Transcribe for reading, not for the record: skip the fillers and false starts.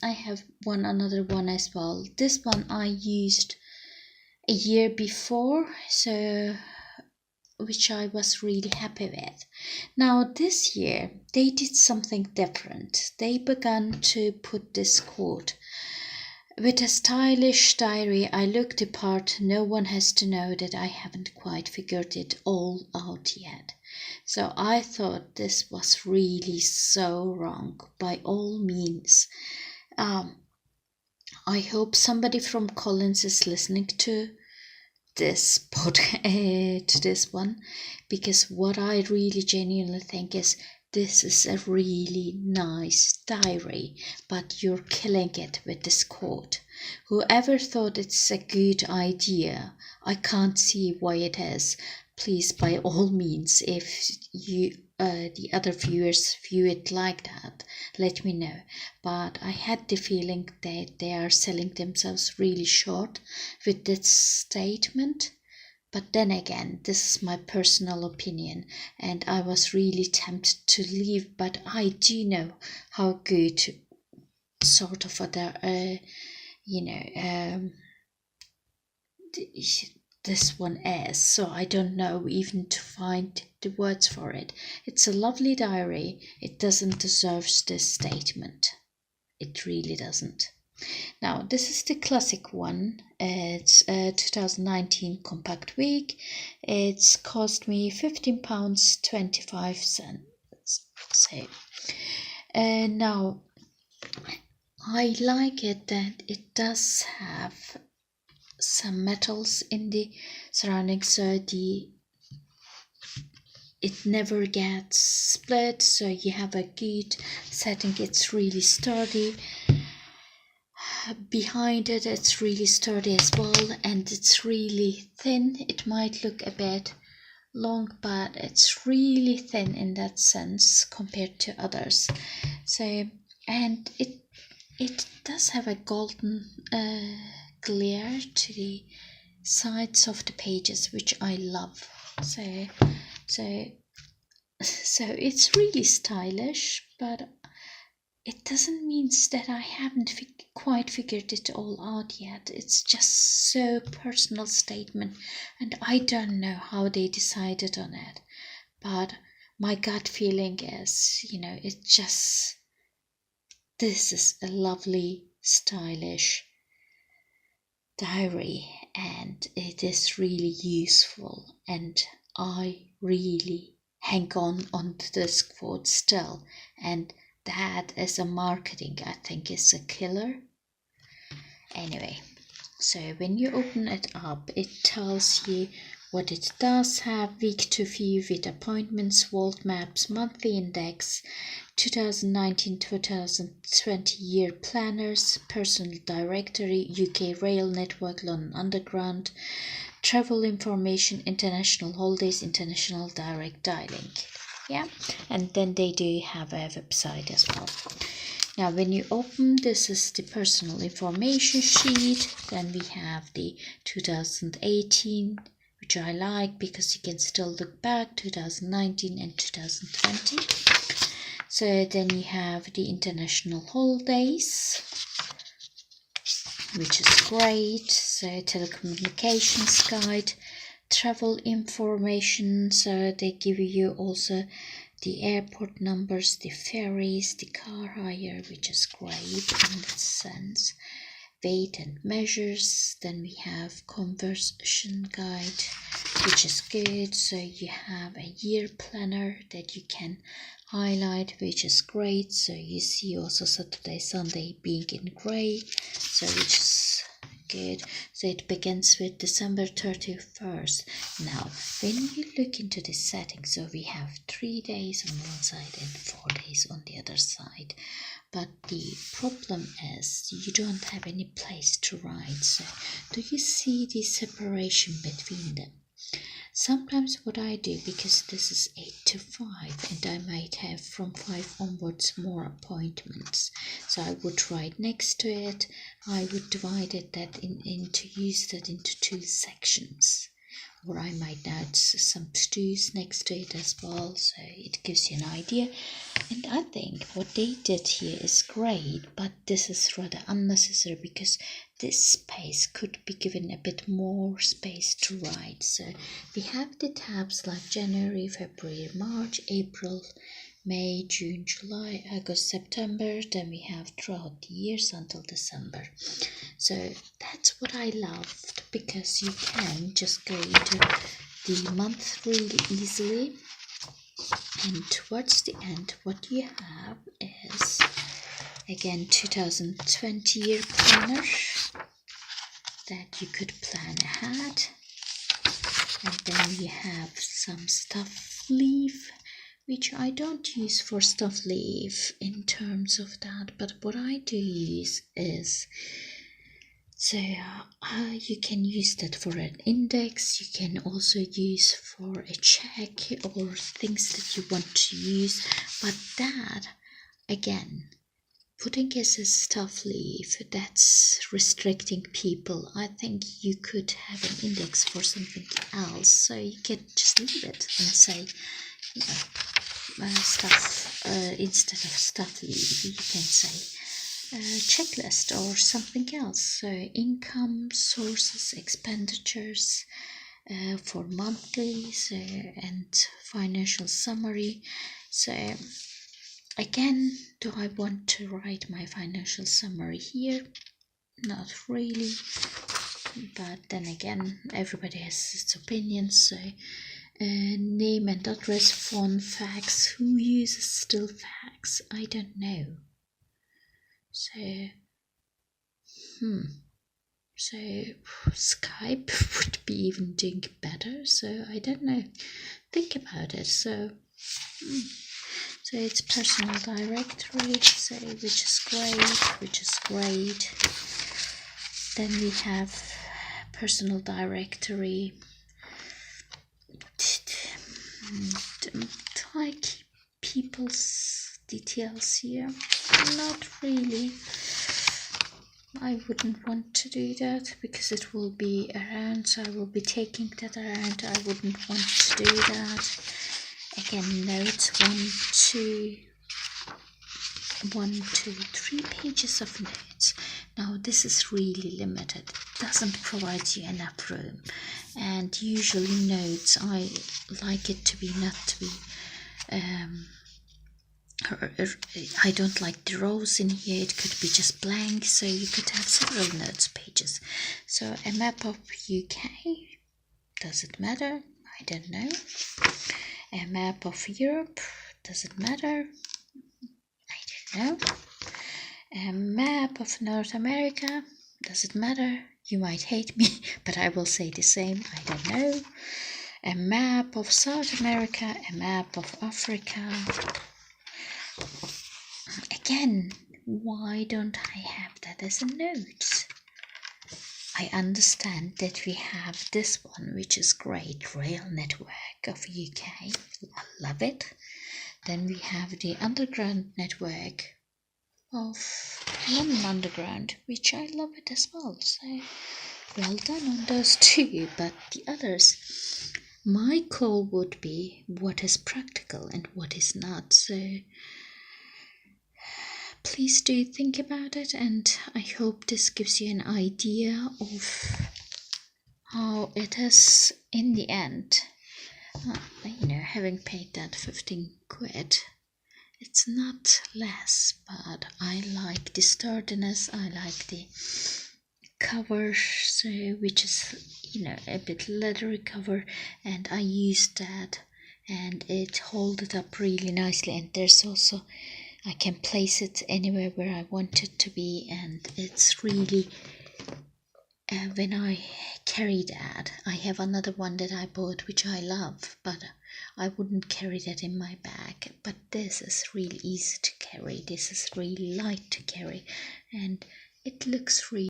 I have another one as well. This one I used a year before, so which I was really happy with. Now this year they did something different. They began to put this quote: with a stylish diary I look the part, no one has to know that I haven't quite figured it all out yet. So I thought this was really so wrong. By all means, I hope somebody from Collins is listening to this to this one, because what I really genuinely think is this is a really nice diary, but you're killing it with this quote. Whoever thought it's a good idea, I can't see why it is. Please, by all means, if you the other viewers view it like that, let me know. But I had the feeling that they are selling themselves really short with this statement. But then again, this is my personal opinion, and I was really tempted to leave. But I do know how good sort of this one is, so I don't know even to find the words for it. It's a lovely diary. It doesn't deserve this statement. It really doesn't. Now, this is the classic one. It's a 2019 compact week. It's cost me £15.25. So, now, I like it that it does have some metals in the surroundings, so it never gets split, so you have a good setting. It's really sturdy. Behind it, it's really sturdy as well, and it's really thin. It might look a bit long, but it's really thin in that sense compared to others. So, and it does have a golden glare to the sides of the pages, which I love. So it's really stylish, but it doesn't mean that I haven't quite figured it all out yet. It's just so personal statement, and I don't know how they decided on it. But my gut feeling is, this is a lovely, stylish diary, and it is really useful, and I really hang on to this quote still, and that as a marketing I think is a killer. Anyway, so when you open it up, it tells you what it does have: week to view with appointments, vault maps, monthly index, 2019-2020 year planners, personal directory, UK rail network, London Underground, travel information, international holidays, international direct dialing. Yeah, and then they do have a website as well. Now, when you open, this is the personal information sheet. Then we have the 2018, which I like because you can still look back, 2019 and 2020. So then you have the international holidays, which is great. So telecommunications guide, travel information. So they give you also the airport numbers, the ferries, the car hire, which is great in that sense. Weight and measures. Then we have conversion guide, which is good. So you have a year planner that you can highlight, which is great. So you see also Saturday, Sunday being in gray, so which is good. So it begins with December 31st. Now, when you look into the settings, so we have 3 days on one side and 4 days on the other side. But the problem is you don't have any place to write. So do you see the separation between them? Sometimes what I do, because this is 8 to 5 and I might have from 5 onwards more appointments, so I would write next to it. I would divide it into 2 sections. or I might add some to-dos next to it as well, so it gives you an idea. And I think what they did here is great, but this is rather unnecessary because this space could be given a bit more space to write. So we have the tabs like January, February, March, April, May, June, July, August, September. Then we have throughout the years until December. So that's what I loved, because you can just go into the month really easily. And towards the end, what you have is, again, 2020 year planner that you could plan ahead. And then you have some stuff leaf, which I don't use for stuff leaf in terms of that, but what I do use is, so you can use that for an index. You can also use for a check or things that you want to use, but that, again, putting as a stuff leaf, that's restricting people. I think you could have an index for something else, so you can just leave it and say, you know, stuff, instead of stuff leaf, you can say checklist or something else. So income, sources, expenditures for monthly, so, and financial summary. So again, do I want to write my financial summary here? Not really, but then again, everybody has its opinions. So name and address, phone, fax. Who uses still fax? I don't know. So so Skype would be even doing better, so I don't know, think about it. So it's personal directory, so which is great. Then we have personal directory. Do I keep people's details here? Not really. I wouldn't want to do that because it will be around, so I will be taking that around. I wouldn't want to do that. Again, notes, 3 pages of notes. Now this is really limited. It doesn't provide you enough room, and usually notes, I like it to be not to be I don't like the rows in here. It could be just blank, so you could have several notes pages. So a map of UK, does it matter? I don't know. A map of Europe, does it matter? I don't know. A map of North America, does it matter? You might hate me, but I will say the same. I don't know. A map of South America, a map of Africa. Again, why don't I have that as a note? I understand that we have this one, which is great, Rail Network of UK. I love it. Then we have the underground network of London Underground, which I love it as well. So well done on those two, but the others, my call would be what is practical and what is not. So please do think about it, and I hope this gives you an idea of how it is in the end. Having paid that 15 quid, it's not less, but I like the sturdiness, I like the cover, so which is a bit leathery cover, and I used that and it holds it up really nicely. And there's also, I can place it anywhere where I want it to be, and it's really, when I carry that, I have another one that I bought which I love, but I wouldn't carry that in my bag. But this is really easy to carry, this is really light to carry, and it looks really